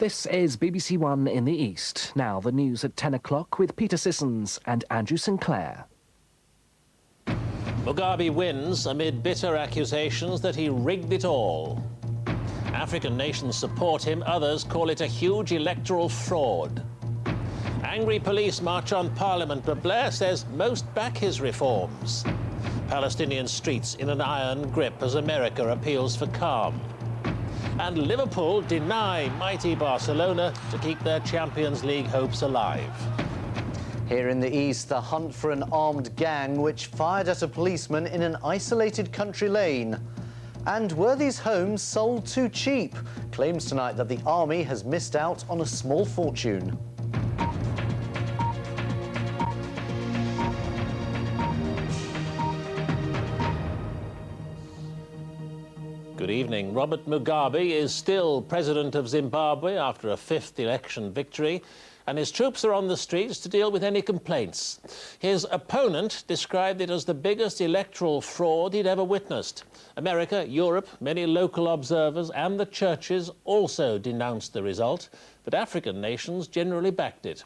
This is BBC One in the East. Now the news at 10 o'clock with Peter Sissons and Andrew Sinclair. Mugabe wins amid bitter accusations that he rigged it all. African nations support him, others call it a huge electoral fraud. Angry police march on Parliament, but Blair says most back his reforms. Palestinian streets in an iron grip as America appeals for calm. And Liverpool deny mighty Barcelona to keep their Champions League hopes alive. Here in the east, the hunt for an armed gang which fired at a policeman in an isolated country lane. And were these homes sold too cheap? Claims tonight that the army has missed out on a small fortune. Good evening. Robert Mugabe is still president of Zimbabwe after a fifth election victory, and his troops are on the streets to deal with any complaints. His opponent described it as the biggest electoral fraud he'd ever witnessed. America, Europe, many local observers and the churches also denounced the result, but African nations generally backed it.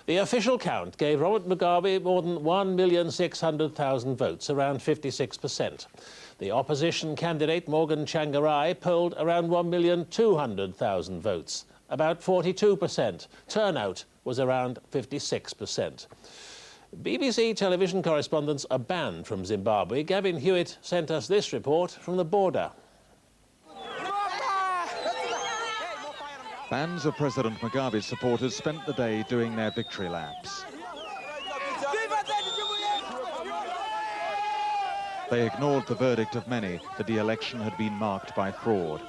The official count gave Robert Mugabe more than 1,600,000 votes, around 56%. The opposition candidate, Morgan Tsvangirai, polled around 1,200,000 votes, about 42%. Turnout was around 56%. BBC television correspondents are banned from Zimbabwe. Gavin Hewitt sent us this report from the border. Bands of President Mugabe's supporters spent the day doing their victory laps. They ignored the verdict of many that the election had been marked by fraud.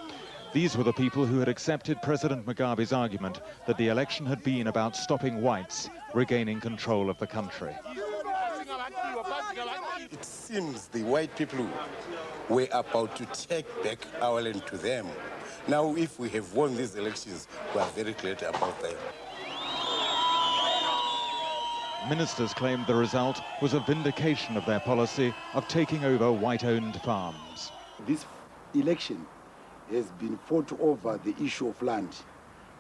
These were the people who had accepted President Mugabe's argument that the election had been about stopping whites regaining control of the country. It seems the white people were about to take back our land to them. Now, if we have won these elections, we are very glad about that. Ministers claimed the result was a vindication of their policy of taking over white-owned farms. This election has been fought over the issue of land.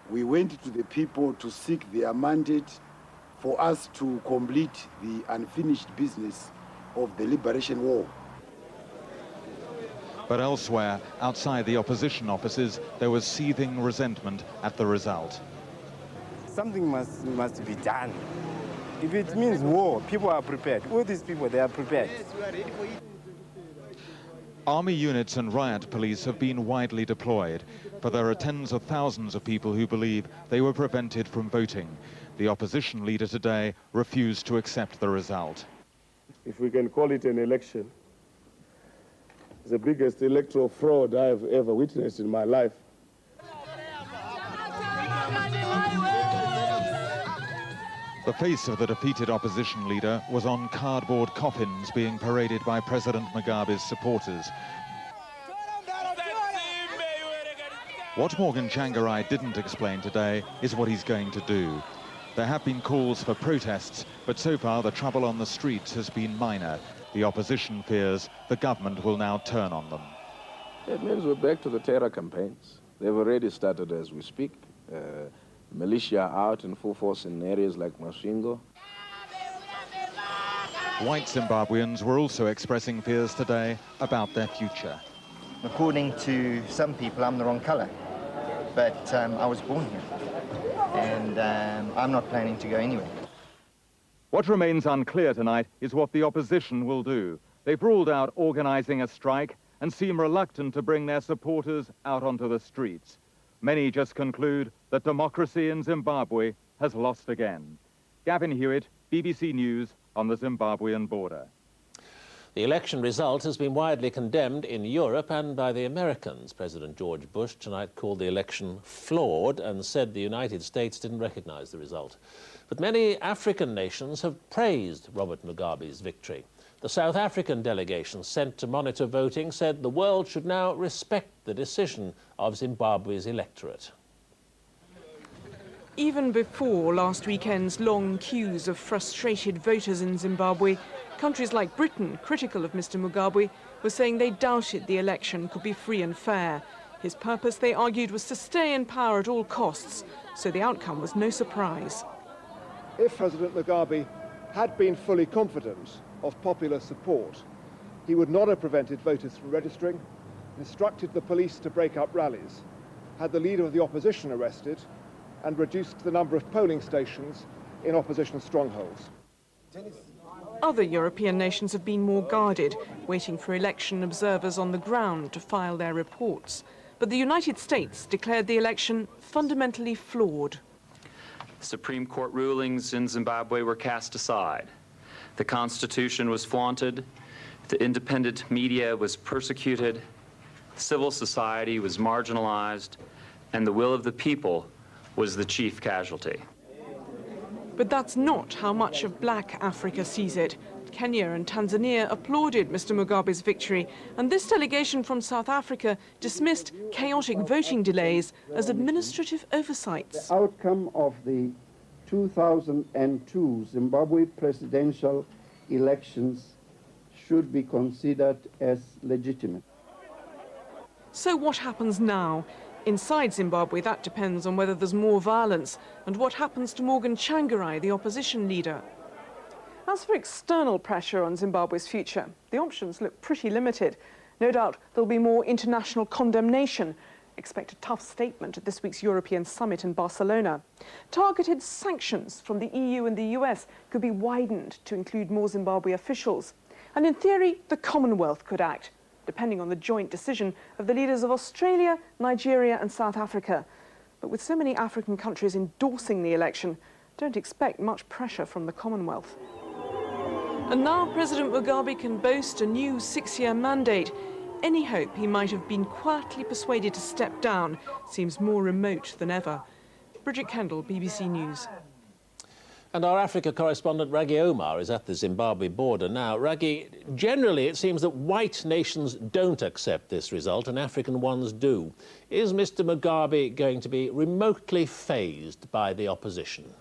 We went to the people to seek their mandate for us to complete the unfinished business of the liberation war. But elsewhere, outside the opposition offices, there was seething resentment at the result. Something must be done. If it means war, people are prepared. All these people, they are prepared. Army units and riot police have been widely deployed, but there are tens of thousands of people who believe they were prevented from voting. The opposition leader today refused to accept the result. If we can call it an election, it's the biggest electoral fraud I have ever witnessed in my life. The face of the defeated opposition leader was on cardboard coffins being paraded by President Mugabe's supporters. What Morgan Tsvangirai didn't explain today is what he's going to do. There have been calls for protests, but so far the trouble on the streets has been minor. The opposition fears the government will now turn on them. It means we're back to the terror campaigns. They've already started as we speak. Militia out in full force in areas like Masvingo. White Zimbabweans were also expressing fears today about their future. According to some people, I'm the wrong colour, but I was born here, and I'm not planning to go anywhere. What remains unclear tonight is what the opposition will do. They've ruled out organising a strike and seem reluctant to bring their supporters out onto the streets. Many just conclude that democracy in Zimbabwe has lost again. Gavin Hewitt, BBC News on the Zimbabwean border. The election result has been widely condemned in Europe and by the Americans. President George Bush tonight called the election flawed and said the United States didn't recognize the result. But many African nations have praised Robert Mugabe's victory. The South African delegation sent to monitor voting said the world should now respect the decision of Zimbabwe's electorate. Even before last weekend's long queues of frustrated voters in Zimbabwe, countries like Britain, critical of Mr. Mugabe, were saying they doubted the election could be free and fair. His purpose, they argued, was to stay in power at all costs, so the outcome was no surprise. If President Mugabe had been fully confident of popular support, he would not have prevented voters from registering, instructed the police to break up rallies, had the leader of the opposition arrested, and reduced the number of polling stations in opposition strongholds. Other European nations have been more guarded, waiting for election observers on the ground to file their reports. But the United States declared the election fundamentally flawed. Supreme Court rulings in Zimbabwe were cast aside. The Constitution was flaunted. The independent media was persecuted. Civil society was marginalized. And the will of the people was the chief casualty. But that's not how much of black Africa sees it. Kenya and Tanzania applauded Mr. Mugabe's victory, and this delegation from South Africa dismissed chaotic voting delays as administrative oversights. The outcome of the 2002 Zimbabwe presidential elections should be considered as legitimate. So what happens now? Inside Zimbabwe, that depends on whether there's more violence and what happens to Morgan Tsvangirai, the opposition leader. As for external pressure on Zimbabwe's future, the options look pretty limited. No doubt there'll be more international condemnation. Expect a tough statement at this week's European summit in Barcelona. Targeted sanctions from the EU and the US could be widened to include more Zimbabwe officials. And in theory, the Commonwealth could act, depending on the joint decision of the leaders of Australia, Nigeria and South Africa. But with so many African countries endorsing the election, don't expect much pressure from the Commonwealth. And now President Mugabe can boast a new 6-year mandate. Any hope he might have been quietly persuaded to step down seems more remote than ever. Bridget Kendall, BBC News. And our Africa correspondent Raggi Omar is at the Zimbabwe border now. Raggi, generally it seems that white nations don't accept this result and African ones do. Is Mr. Mugabe going to be remotely fazed by the opposition?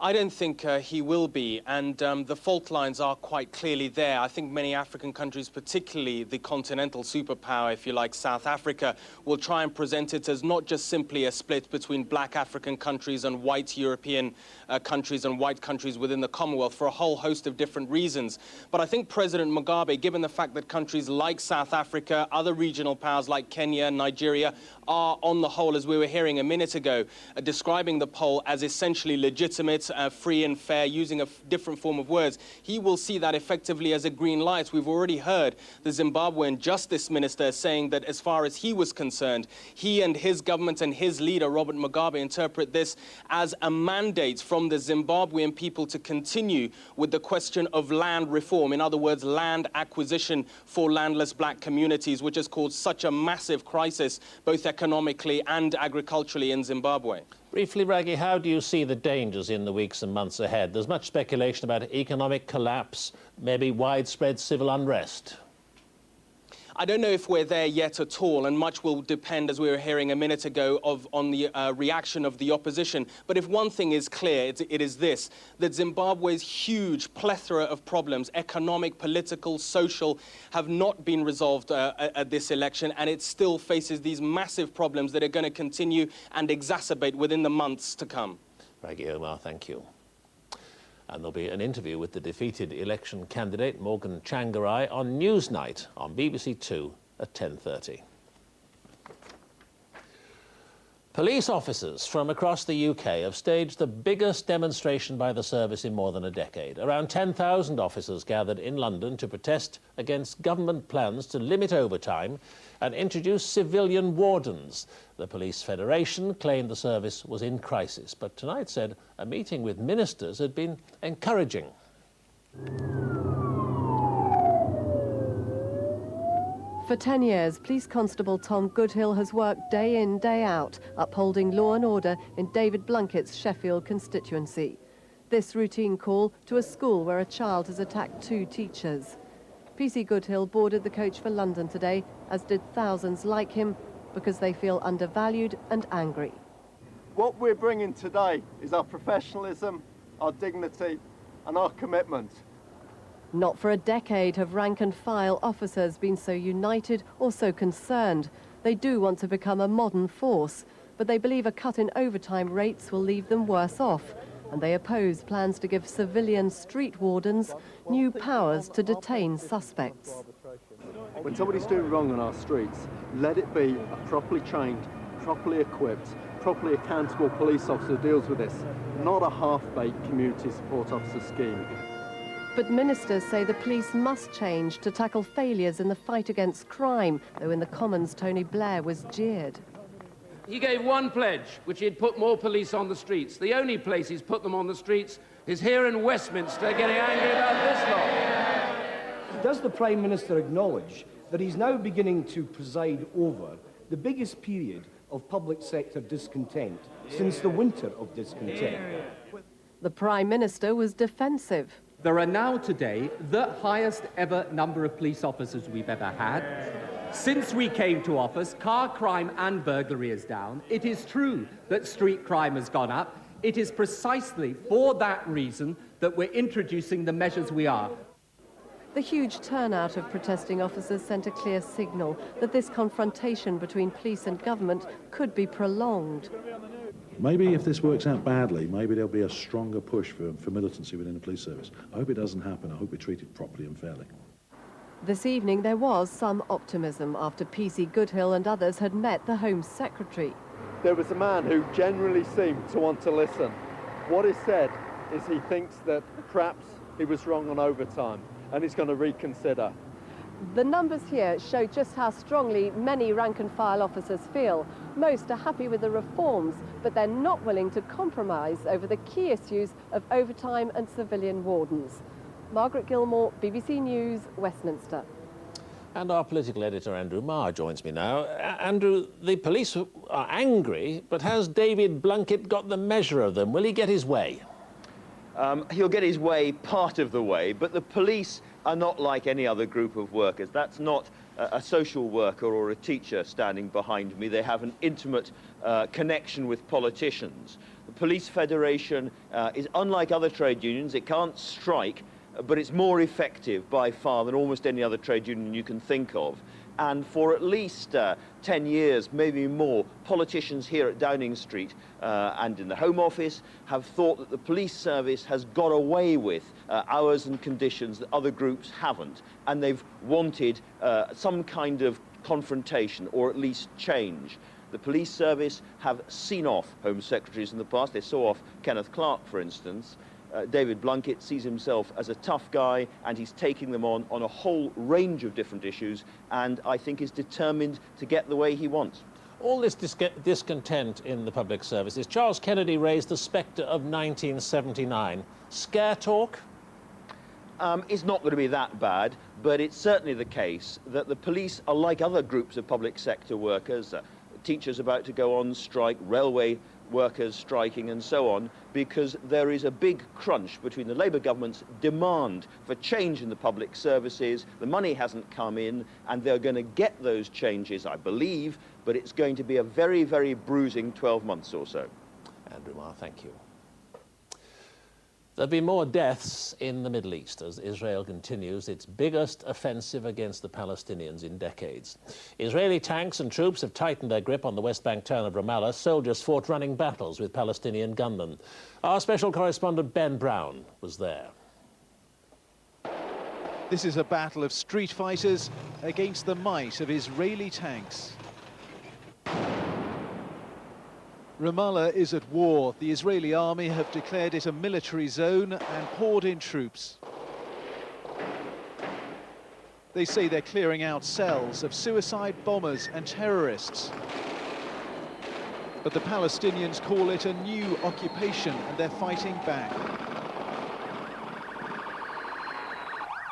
I don't think he will be, and the fault lines are quite clearly there. I think many African countries, particularly the continental superpower, if you like, South Africa, will try and present it as not just simply a split between black African countries and white European countries and white countries within the Commonwealth for a whole host of different reasons. But I think President Mugabe, given the fact that countries like South Africa, other regional powers like Kenya, Nigeria, are on the whole, as we were hearing a minute ago, describing the poll as essentially legitimate, free and fair, using a different form of words, he will see that effectively as a green light. We've already heard the Zimbabwean Justice Minister saying that as far as he was concerned, he and his government and his leader, Robert Mugabe, interpret this as a mandate from the Zimbabwean people to continue with the question of land reform. In other words, land acquisition for landless black communities, which has caused such a massive crisis, both economically and agriculturally in Zimbabwe. Briefly, Raggi, how do you see the dangers in the weeks and months ahead? There's much speculation about economic collapse, maybe widespread civil unrest. I don't know if we're there yet at all, and much will depend, as we were hearing a minute ago, on the reaction of the opposition. But if one thing is clear, it is this, that Zimbabwe's huge plethora of problems, economic, political, social, have not been resolved at this election, and it still faces these massive problems that are going to continue and exacerbate within the months to come. Raggi Omar, thank you. And there'll be an interview with the defeated election candidate, Morgan Tsvangirai, on Newsnight on BBC Two at 10:30. Police officers from across the UK have staged the biggest demonstration by the service in more than a decade. Around 10,000 officers gathered in London to protest against government plans to limit overtime and introduce civilian wardens. The Police Federation claimed the service was in crisis, but tonight said a meeting with ministers had been encouraging. For 10 years, Police Constable Tom Goodhill has worked day in, day out, upholding law and order in David Blunkett's Sheffield constituency. This routine call to a school where a child has attacked 2 teachers. PC Goodhill boarded the coach for London today, as did thousands like him, because they feel undervalued and angry. What we're bringing today is our professionalism, our dignity and our commitment. Not for a decade have rank-and-file officers been so united or so concerned. They do want to become a modern force, but they believe a cut in overtime rates will leave them worse off, and they oppose plans to give civilian street wardens new powers to detain suspects. When somebody's doing wrong on our streets, let it be a properly trained, properly equipped, properly accountable police officer who deals with this, not a half-baked community support officer scheme. But ministers say the police must change to tackle failures in the fight against crime, though in the Commons Tony Blair was jeered. He gave one pledge, which he'd put more police on the streets. The only place he's put them on the streets is here in Westminster, getting angry about this lot. Does the Prime Minister acknowledge that he's now beginning to preside over the biggest period of public sector discontent since the winter of discontent? The Prime Minister was defensive. There are now today the highest ever number of police officers we've ever had. Since we came to office, car crime and burglary is down. It is true that street crime has gone up. It is precisely for that reason that we're introducing the measures we are. The huge turnout of protesting officers sent a clear signal that this confrontation between police and government could be prolonged. Maybe if this works out badly, maybe there'll be a stronger push for militancy within the police service. I hope it doesn't happen. I hope we treat it properly and fairly. This evening there was some optimism after PC Goodhill and others had met the Home Secretary. There was a man who generally seemed to want to listen. What is said is he thinks that perhaps he was wrong on overtime and he's going to reconsider. The numbers here show just how strongly many rank-and-file officers feel. Most are happy with the reforms, but they're not willing to compromise over the key issues of overtime and civilian wardens. Margaret Gilmore, BBC News, Westminster. And our political editor, Andrew Marr, joins me now. Andrew, the police are angry, but has David Blunkett got the measure of them? Will he get his way? He'll get his way part of the way, but the police are not like any other group of workers. That's not a social worker or a teacher standing behind me. They have an intimate connection with politicians. The Police Federation is unlike other trade unions. It can't strike, but it's more effective by far than almost any other trade union you can think of. And for at least 10 years, maybe more, politicians here at Downing Street and in the Home Office have thought that the police service has got away with hours and conditions that other groups haven't. And they've wanted some kind of confrontation or at least change. The police service have seen off Home Secretaries in the past. They saw off Kenneth Clarke, for instance. David Blunkett sees himself as a tough guy, and he's taking them on a whole range of different issues, and I think is determined to get the way he wants. All this discontent in the public service is Charles Kennedy raised the spectre of 1979. Scare talk? It's not going to be that bad, but it's certainly the case that the police are like other groups of public sector workers, teachers about to go on strike, railway workers striking and so on, because there is a big crunch between the Labour government's demand for change in the public services. The money hasn't come in, and they're going to get those changes, I believe, but it's going to be a very, very bruising 12 months or so. Andrew Marr, thank you. There'll be more deaths in the Middle East as Israel continues its biggest offensive against the Palestinians in decades. Israeli tanks and troops have tightened their grip on the West Bank town of Ramallah. Soldiers fought running battles with Palestinian gunmen. Our special correspondent Ben Brown was there. This is a battle of street fighters against the might of Israeli tanks. Ramallah is at war. The Israeli army have declared it a military zone and poured in troops. They say they're clearing out cells of suicide bombers and terrorists. But the Palestinians call it a new occupation and they're fighting back.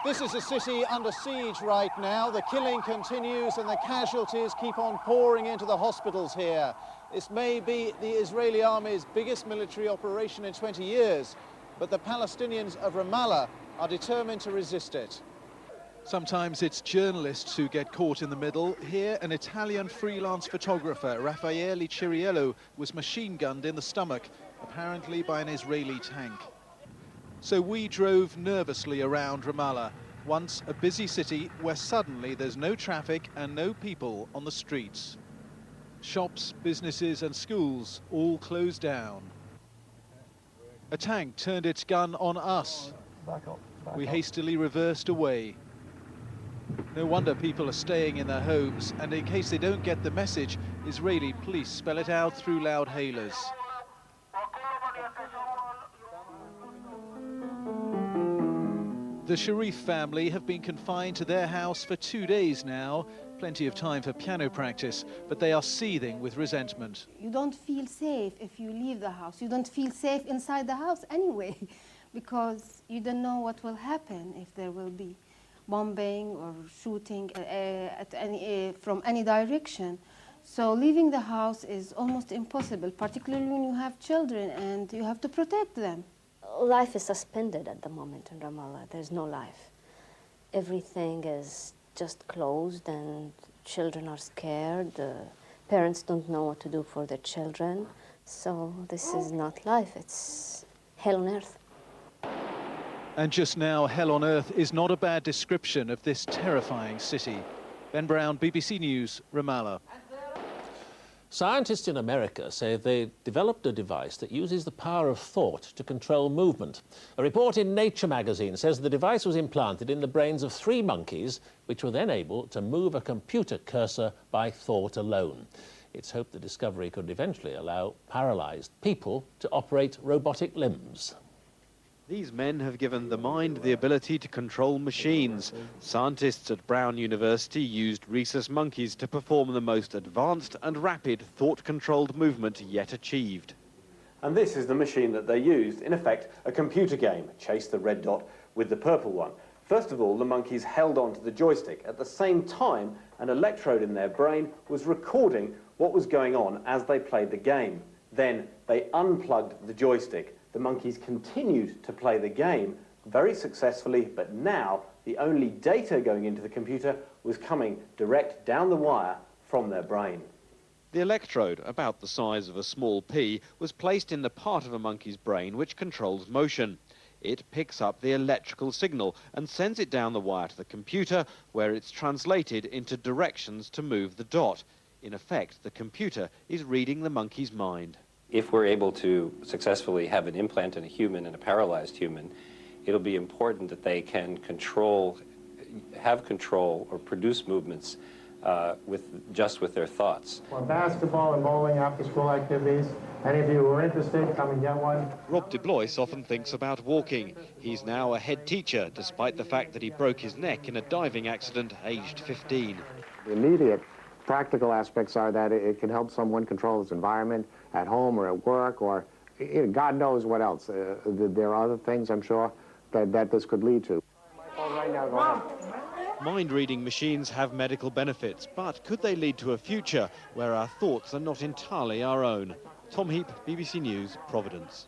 This is a city under siege right now. The killing continues and the casualties keep on pouring into the hospitals here. This may be the Israeli army's biggest military operation in 20 years, but the Palestinians of Ramallah are determined to resist it. Sometimes it's journalists who get caught in the middle. Here, an Italian freelance photographer, Raffaele Ciriello, was machine-gunned in the stomach, apparently by an Israeli tank. So we drove nervously around Ramallah, once a busy city where suddenly there's no traffic and no people on the streets. Shops, businesses and schools all closed down. A tank turned its gun on us. We hastily reversed away. No wonder people are staying in their homes, and in case they don't get the message, Israeli police spell it out through loud hailers. The Sharif family have been confined to their house for 2 days now. Plenty of time for piano practice, but they are seething with resentment. You don't feel safe if you leave the house. You don't feel safe inside the house anyway, because you don't know what will happen if there will be bombing or shooting from any direction. So leaving the house is almost impossible, particularly when you have children and you have to protect them. Life is suspended at the moment in Ramallah. There's no life. Everything is just closed and children are scared. Parents don't know what to do for their children. So this is not life, it's hell on earth. And just now, hell on earth is not a bad description of this terrifying city. Ben Brown, BBC News, Ramallah. Scientists in America say they developed a device that uses the power of thought to control movement. A report in Nature magazine says the device was implanted in the brains of 3 monkeys, which were then able to move a computer cursor by thought alone. It's hoped the discovery could eventually allow paralysed people to operate robotic limbs. These men have given the mind the ability to control machines. Scientists at Brown University used rhesus monkeys to perform the most advanced and rapid thought-controlled movement yet achieved. And this is the machine that they used, in effect, a computer game, chase the red dot with the purple one. First of all, the monkeys held onto the joystick. At the same time, an electrode in their brain was recording what was going on as they played the game. Then they unplugged the joystick. The monkeys continued to play the game very successfully, but now the only data going into the computer was coming direct down the wire from their brain. The electrode, about the size of a small pea, was placed in the part of a monkey's brain which controls motion. It picks up the electrical signal and sends it down the wire to the computer, where it's translated into directions to move the dot. In effect, the computer is reading the monkey's mind. If we're able to successfully have an implant in a human and a paralyzed human, it'll be important that they can have control or produce movements just with their thoughts. For basketball and bowling after-school activities, any of you who are interested, come and get one. Rob de Blois often thinks about walking. He's now a head teacher, despite the fact that he broke his neck in a diving accident aged 15. The immediate practical aspects are that it can help someone control his environment at home or at work, or God knows what else. There are other things, I'm sure, that this could lead to. Right now, go ahead. Mind-reading machines have medical benefits, but could they lead to a future where our thoughts are not entirely our own? Tom Heap, BBC News, Providence.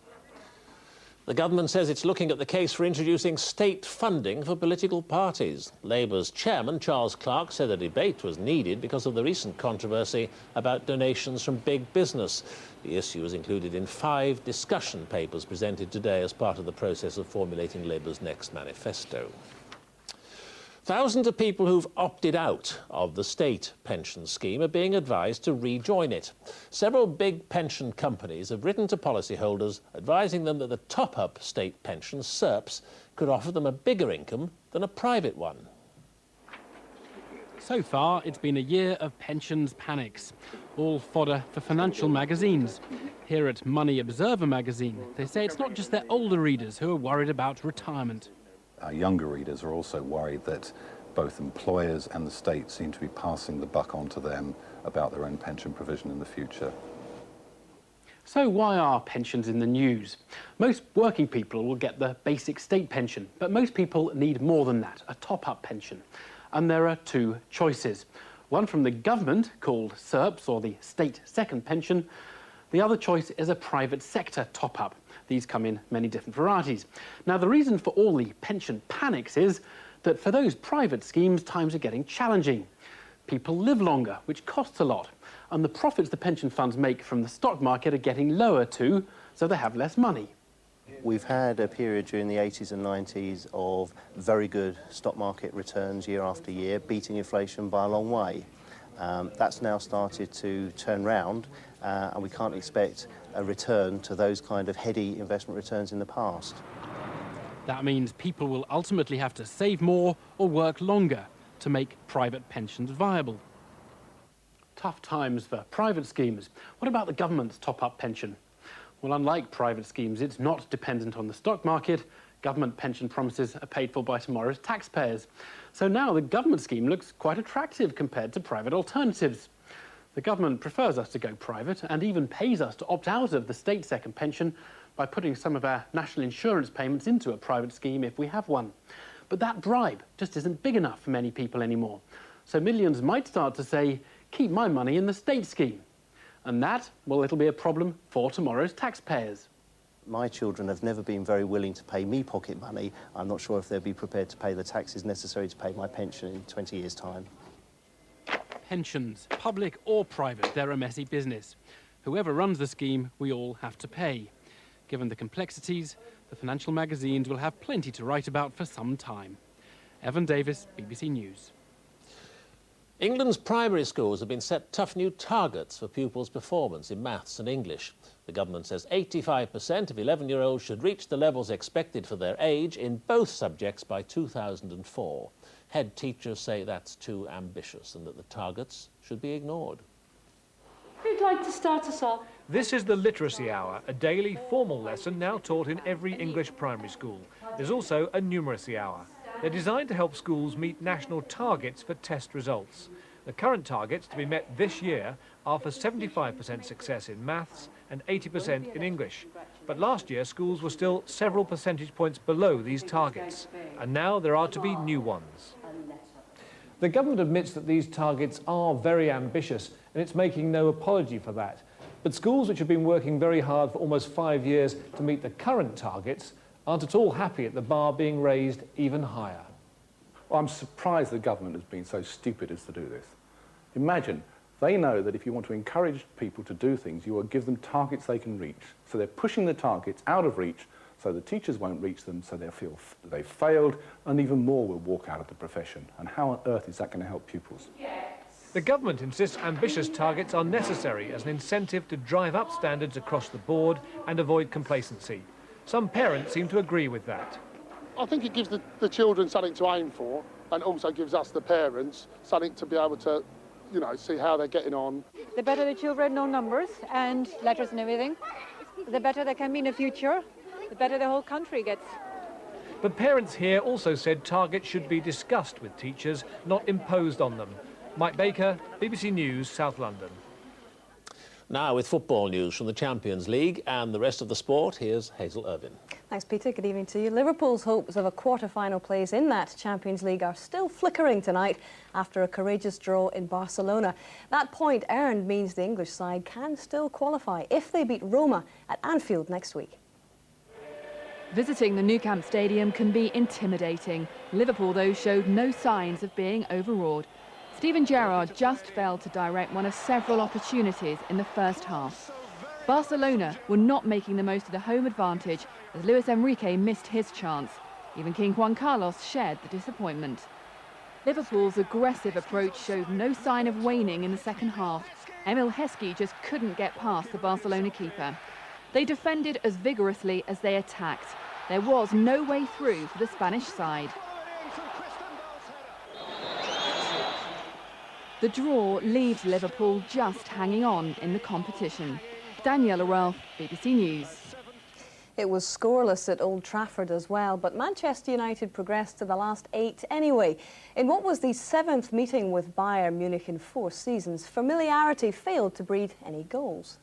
The government says it's looking at the case for introducing state funding for political parties. Labour's chairman, Charles Clarke, said a debate was needed because of the recent controversy about donations from big business. The issue is included in 5 discussion papers presented today as part of the process of formulating Labour's next manifesto. Thousands of people who've opted out of the state pension scheme are being advised to rejoin it. Several big pension companies have written to policyholders advising them that the top-up state pension, SERPs, could offer them a bigger income than a private one. So far, it's been a year of pensions panics, all fodder for financial magazines. Here at Money Observer magazine, they say it's not just their older readers who are worried about retirement. Our younger readers are also worried that both employers and the state seem to be passing the buck on to them about their own pension provision in the future. So why are pensions in the news? Most working people will get the basic state pension, but most people need more than that, a top-up pension. And there are 2 choices. One from the government, called SERPs, or the state second pension. The other choice is a private sector top-up. These come in many different varieties. Now, the reason for all the pension panics is that for those private schemes, times are getting challenging. People live longer, which costs a lot, and the profits the pension funds make from the stock market are getting lower too, so they have less money. We've had a period during the 80s and 90s of very good stock market returns year after year, beating inflation by a long way. That's now started to turn round, and we can't expect a return to those kind of heady investment returns in the past. That means people will ultimately have to save more or work longer to make private pensions viable. Tough times for private schemes. What about the government's top-up pension? Well, unlike private schemes, it's not dependent on the stock market. Government pension promises are paid for by tomorrow's taxpayers. So now the government scheme looks quite attractive compared to private alternatives. The government prefers us to go private and even pays us to opt out of the state second pension by putting some of our national insurance payments into a private scheme if we have one. But that bribe just isn't big enough for many people anymore. So millions might start to say, keep my money in the state scheme. And that, well, it'll be a problem for tomorrow's taxpayers. My children have never been very willing to pay me pocket money. I'm not sure if they'll be prepared to pay the taxes necessary to pay my pension in 20 years' time. Pensions, public or private, they're a messy business. Whoever runs the scheme, we all have to pay. Given the complexities, the financial magazines will have plenty to write about for some time. Evan Davis, BBC News. England's primary schools have been set tough new targets for pupils' performance in maths and English. The government says 85% of 11-year-olds should reach the levels expected for their age in both subjects by 2004. Head teachers say that's too ambitious and that the targets should be ignored. Who'd like to start us off? This is the Literacy Hour, a daily formal lesson now taught in every English primary school. There's also a Numeracy Hour. They're designed to help schools meet national targets for test results. The current targets to be met this year are for 75% success in maths and 80% in English. But last year, schools were still several percentage points below these targets. And now there are to be new ones. The government admits that these targets are very ambitious, and it's making no apology for that. But schools which have been working very hard for almost 5 years to meet the current targets aren't at all happy at the bar being raised even higher. Well, I'm surprised the government has been so stupid as to do this. Imagine, they know that if you want to encourage people to do things, you will give them targets they can reach. So they're pushing the targets out of reach, so the teachers won't reach them, so they'll feel they've failed, and even more will walk out of the profession. And how on earth is that going to help pupils? The government insists ambitious targets are necessary as an incentive to drive up standards across the board and avoid complacency. Some parents seem to agree with that. I think it gives the children something to aim for, and also gives us, the parents, something to be able to, you know, see how they're getting on. The better the children know numbers and letters and everything, the better they can be in the future, the better the whole country gets. But parents here also said targets should be discussed with teachers, not imposed on them. Mike Baker, BBC News, South London. Now with football news from the Champions League and the rest of the sport, here's Hazel Irvine. Thanks, Peter. Good evening to you. Liverpool's hopes of a quarter-final place in that Champions League are still flickering tonight after a courageous draw in Barcelona. That point earned means the English side can still qualify if they beat Roma at Anfield next week. Visiting the Nou Camp Stadium can be intimidating. Liverpool, though, showed no signs of being overawed. Steven Gerrard just failed to direct one of several opportunities in the first half. Barcelona were not making the most of the home advantage as Luis Enrique missed his chance. Even King Juan Carlos shared the disappointment. Liverpool's aggressive approach showed no sign of waning in the second half. Emil Heskey just couldn't get past the Barcelona keeper. They defended as vigorously as they attacked. There was no way through for the Spanish side. The draw leaves Liverpool just hanging on in the competition. Daniela Ralph, BBC News. It was scoreless at Old Trafford as well, but Manchester United progressed to the last 8 anyway. In what was the 7th meeting with Bayern Munich in 4 seasons, familiarity failed to breed any goals.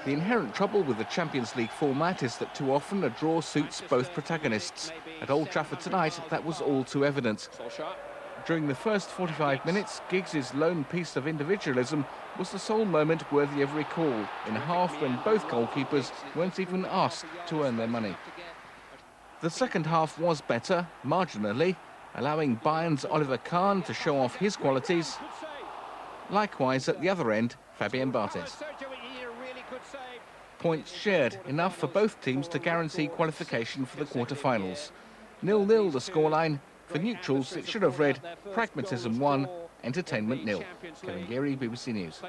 The inherent trouble with the Champions League format is that too often a draw suits both protagonists. At Old Trafford tonight, that was all too evident. During the first 45 minutes, Giggs' lone piece of individualism was the sole moment worthy of recall in a half when both goalkeepers weren't even asked to earn their money. The second half was better, marginally, allowing Bayern's Oliver Kahn to show off his qualities. Likewise, at the other end, Fabien Barthez. points shared, enough for both teams to guarantee qualification for the quarter-finals. 0-0 the scoreline. For neutrals, it should have read pragmatism 1, entertainment 0. Kevin Geary, BBC News.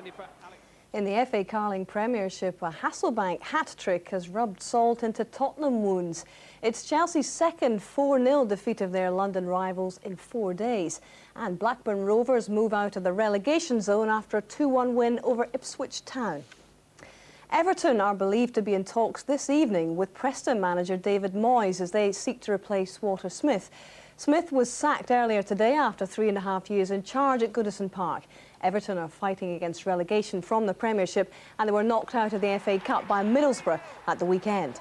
In the FA Carling Premiership, a Hasselbank hat-trick has rubbed salt into Tottenham wounds. It's Chelsea's second 4-0 defeat of their London rivals in 4 days. And Blackburn Rovers move out of the relegation zone after a 2-1 win over Ipswich Town. Everton are believed to be in talks this evening with Preston manager David Moyes as they seek to replace Walter Smith. Smith was sacked earlier today after 3.5 years in charge at Goodison Park. Everton are fighting against relegation from the Premiership and they were knocked out of the FA Cup by Middlesbrough at the weekend.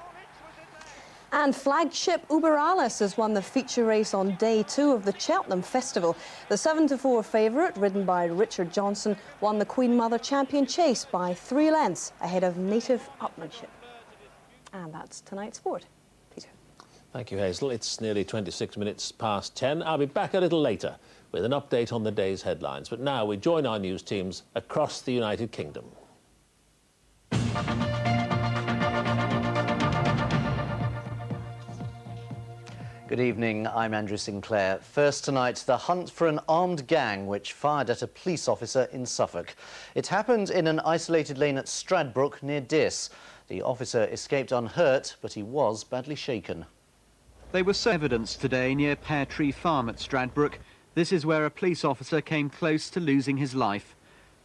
And flagship Uber Alles has won the feature race on day 2 of the Cheltenham Festival. The 7-4 favourite, ridden by Richard Johnson, won the Queen Mother Champion Chase by 3 lengths ahead of Native Upmanship. And that's tonight's sport. Peter. Thank you, Hazel. It's nearly 26 minutes past 10. I'll be back a little later with an update on the day's headlines. But now we join our news teams across the United Kingdom. Good evening, I'm Andrew Sinclair. First tonight, the hunt for an armed gang which fired at a police officer in Suffolk. It happened in an isolated lane at Stradbrook near Diss. The officer escaped unhurt, but he was badly shaken. They were evidence today near Pear Tree Farm at Stradbrook. This is where a police officer came close to losing his life.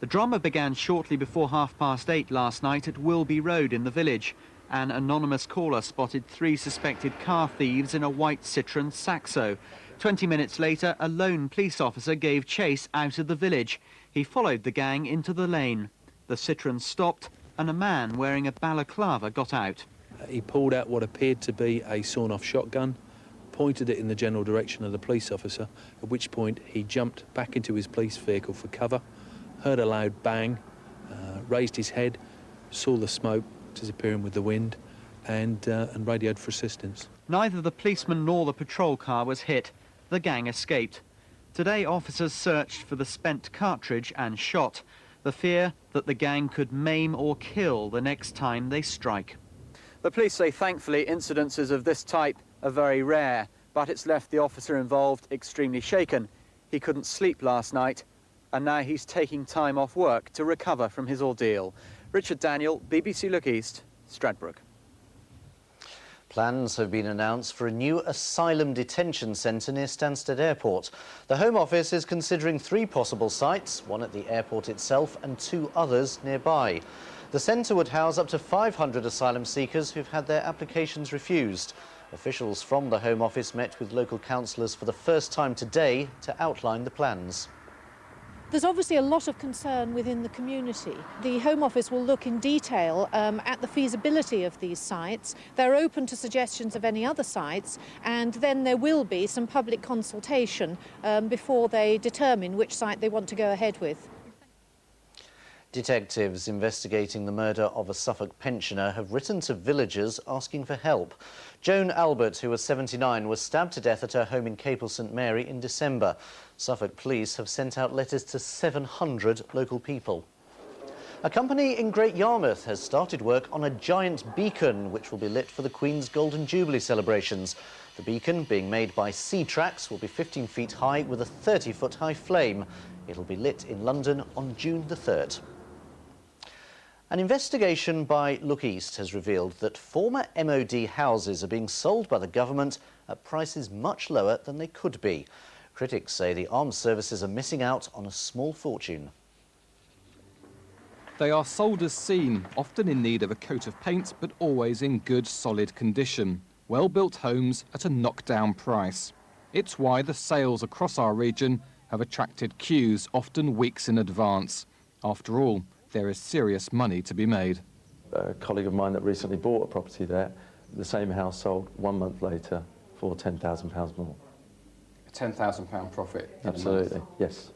The drama began shortly before 8:30 last night at Wilby Road in the village. An anonymous caller spotted 3 suspected car thieves in a white Citroën Saxo. 20 minutes later, a lone police officer gave chase out of the village. He followed the gang into the lane. The Citroën stopped and a man wearing a balaclava got out. He pulled out what appeared to be a sawn-off shotgun, pointed it in the general direction of the police officer, at which point he jumped back into his police vehicle for cover, heard a loud bang, raised his head, saw the smoke disappearing with the wind, and radioed for assistance. Neither the policeman nor the patrol car was hit. The gang escaped. Today, officers searched for the spent cartridge and shot. The fear that the gang could maim or kill the next time they strike. The police say, thankfully, incidences of this type are very rare, but it's left the officer involved extremely shaken. He couldn't sleep last night, and now he's taking time off work to recover from his ordeal. Richard Daniel, BBC Look East, Stradbrook. Plans have been announced for a new asylum detention centre near Stansted Airport. The Home Office is considering 3 possible sites, one at the airport itself and 2 others nearby. The centre would house up to 500 asylum seekers who've had their applications refused. Officials from the Home Office met with local councillors for the first time today to outline the plans. There's obviously a lot of concern within the community. The Home Office will look in detail at the feasibility of these sites. They're open to suggestions of any other sites, and then there will be some public consultation before they determine which site they want to go ahead with. Detectives investigating the murder of a Suffolk pensioner have written to villagers asking for help. Joan Albert, who was 79, was stabbed to death at her home in Capel St Mary in December. Suffolk police have sent out letters to 700 local people. A company in Great Yarmouth has started work on a giant beacon which will be lit for the Queen's Golden Jubilee celebrations. The beacon, being made by Sea-Trax, will be 15 feet high with a 30-foot high flame. It'll be lit in London on June the 3rd. An investigation by Look East has revealed that former MOD houses are being sold by the government at prices much lower than they could be. Critics say the armed services are missing out on a small fortune. They are sold as seen, often in need of a coat of paint, but always in good, solid condition. Well-built homes at a knockdown price. It's why the sales across our region have attracted queues, often weeks in advance. After all, there is serious money to be made. A colleague of mine that recently bought a property there, the same house sold 1 month later for £10,000 more. A £10,000 profit? Absolutely, yes.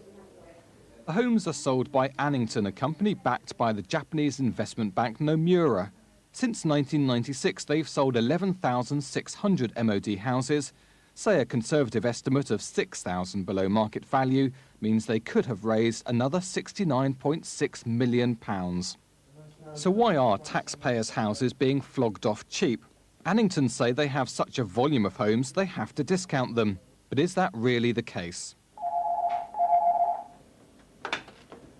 The homes are sold by Annington, a company backed by the Japanese investment bank Nomura. Since 1996, they've sold 11,600 MOD houses. Say a conservative estimate of 6,000 below market value means they could have raised another £69.6 million. So why are taxpayers' houses being flogged off cheap? Annington say they have such a volume of homes they have to discount them. But is that really the case?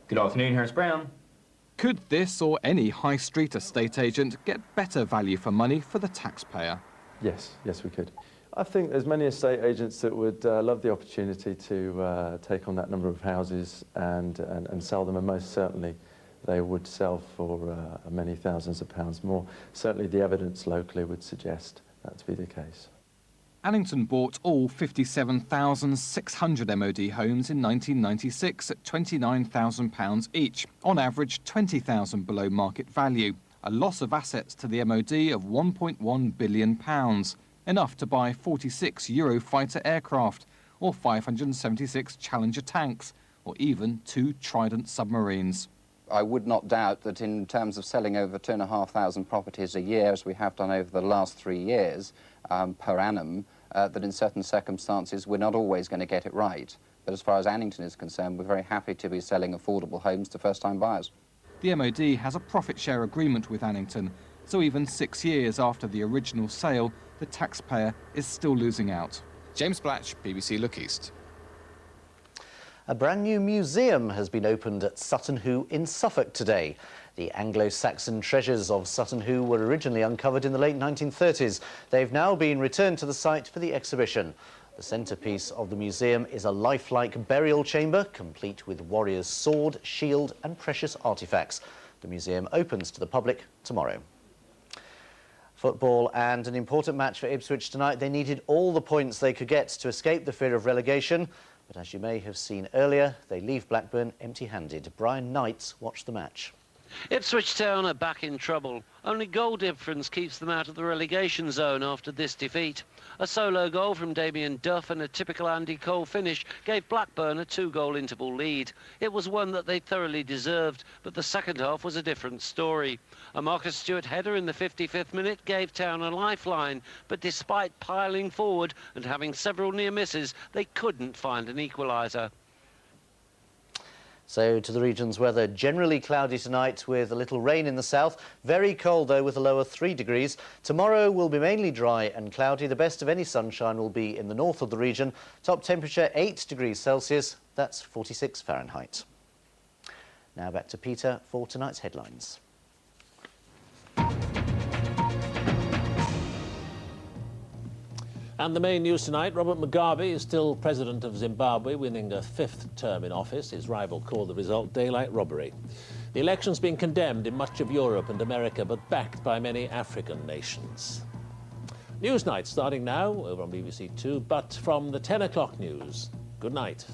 Good afternoon, Harris Brown. Could this or any high street estate agent get better value for money for the taxpayer? Yes, yes we could. I think there's many estate agents that would love the opportunity to take on that number of houses and sell them, and most certainly they would sell for many thousands of pounds more. Certainly the evidence locally would suggest that to be the case. Annington bought all 57,600 MOD homes in 1996 at £29,000 each, on average £20,000 below market value, a loss of assets to the MOD of £1.1 billion, enough to buy 46 Eurofighter aircraft, or 576 Challenger tanks, or even 2 Trident submarines. I would not doubt that in terms of selling over 2,500 properties a year, as we have done over the last 3 years per annum, that in certain circumstances we're not always going to get it right. But as far as Annington is concerned, we're very happy to be selling affordable homes to first-time buyers. The MOD has a profit share agreement with Annington, so even 6 years after the original sale, the taxpayer is still losing out. James Blatch, BBC Look East. A brand new museum has been opened at Sutton Hoo in Suffolk today. The Anglo-Saxon treasures of Sutton Hoo were originally uncovered in the late 1930s. They've now been returned to the site for the exhibition. The centrepiece of the museum is a lifelike burial chamber, complete with warrior's sword, shield and precious artefacts. The museum opens to the public tomorrow. Football and an important match for Ipswich tonight. They needed all the points they could get to escape the fear of relegation. But as you may have seen earlier, they leave Blackburn empty-handed. Brian Knight watched the match. Ipswich Town are back in trouble. Only goal difference keeps them out of the relegation zone after this defeat. A solo goal from Damien Duff and a typical Andy Cole finish gave Blackburn a 2-goal interval lead. It was one that they thoroughly deserved, but the second half was a different story. A Marcus Stewart header in the 55th minute gave Town a lifeline, but despite piling forward and having several near misses, they couldn't find an equaliser. So to the region's weather, generally cloudy tonight with a little rain in the south. Very cold, though, with a low of 3 degrees. Tomorrow will be mainly dry and cloudy. The best of any sunshine will be in the north of the region. Top temperature 8 degrees Celsius. That's 46 Fahrenheit. Now back to Peter for tonight's headlines. And the main news tonight, Robert Mugabe is still president of Zimbabwe, winning a 5th term in office. His rival called the result daylight robbery. The election's been condemned in much of Europe and America, but backed by many African nations. Newsnight starting now over on BBC Two, but from the 10 o'clock news. Good night.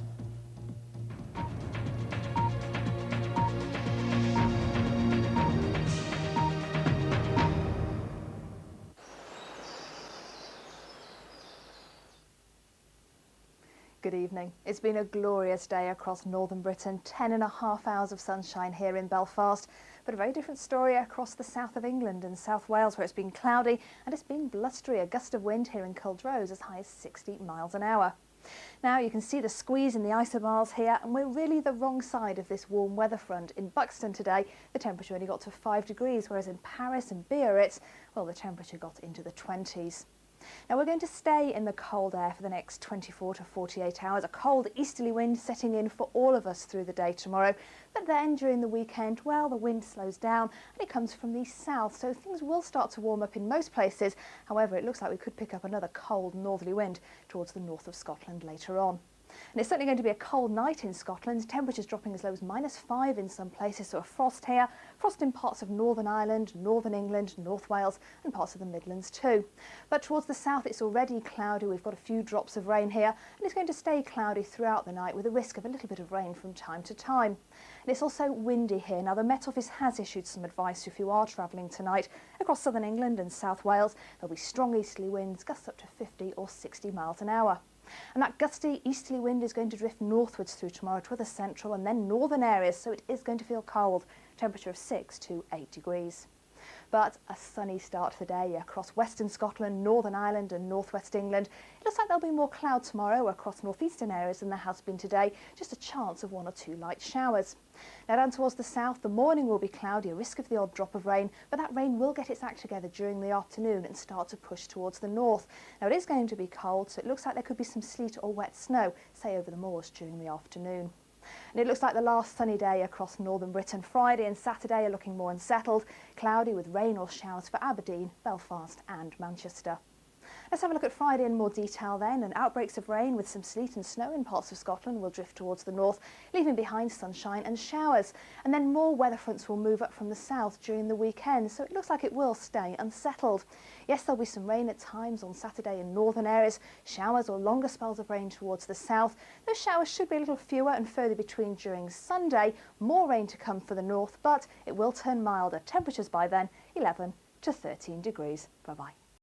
Good evening. It's been a glorious day across northern Britain, 10.5 hours of sunshine here in Belfast, but a very different story across the south of England and South Wales, where it's been cloudy and it's been blustery, a gust of wind here in Culdrose as high as 60 miles an hour. Now you can see the squeeze in the isobars here, and we're really the wrong side of this warm weather front. In Buxton today, the temperature only got to 5 degrees, whereas in Paris and Biarritz, well, the temperature got into the 20s. Now we're going to stay in the cold air for the next 24 to 48 hours. A cold easterly wind setting in for all of us through the day tomorrow. But then during the weekend, well, the wind slows down and it comes from the south. So things will start to warm up in most places. However, it looks like we could pick up another cold northerly wind towards the north of Scotland later on. And it's certainly going to be a cold night in Scotland. Temperatures dropping as low as -5 in some places, so a frost here. Frost in parts of Northern Ireland, Northern England, North Wales and parts of the Midlands too. But towards the south it's already cloudy. We've got a few drops of rain here, and it's going to stay cloudy throughout the night with a risk of a little bit of rain from time to time. And it's also windy here. Now the Met Office has issued some advice if you are travelling tonight across southern England and South Wales. There'll be strong easterly winds, gusts up to 50 or 60 miles an hour. And that gusty easterly wind is going to drift northwards through tomorrow to other central and then northern areas, so it is going to feel cold, temperature of 6 to 8 degrees. but a sunny start to the day across western Scotland, Northern Ireland and northwest England. It looks like there'll be more cloud tomorrow across northeastern areas than there has been today, just a chance of 1 or 2 light showers. Now down towards the south, the morning will be cloudy, a risk of the odd drop of rain, but that rain will get its act together during the afternoon and start to push towards the north. Now it is going to be cold, so it looks like there could be some sleet or wet snow, say over the moors during the afternoon. And it looks like the last sunny day across northern Britain. Friday and Saturday are looking more unsettled, cloudy with rain or showers for Aberdeen, Belfast and Manchester. Let's have a look at Friday in more detail then, and outbreaks of rain with some sleet and snow in parts of Scotland will drift towards the north, leaving behind sunshine and showers. And then more weather fronts will move up from the south during the weekend, so it looks like it will stay unsettled. Yes, there'll be some rain at times on Saturday in northern areas, showers or longer spells of rain towards the south. Those showers should be a little fewer and further between during Sunday. More rain to come for the north, but it will turn milder. Temperatures by then 11 to 13 degrees. Bye-bye.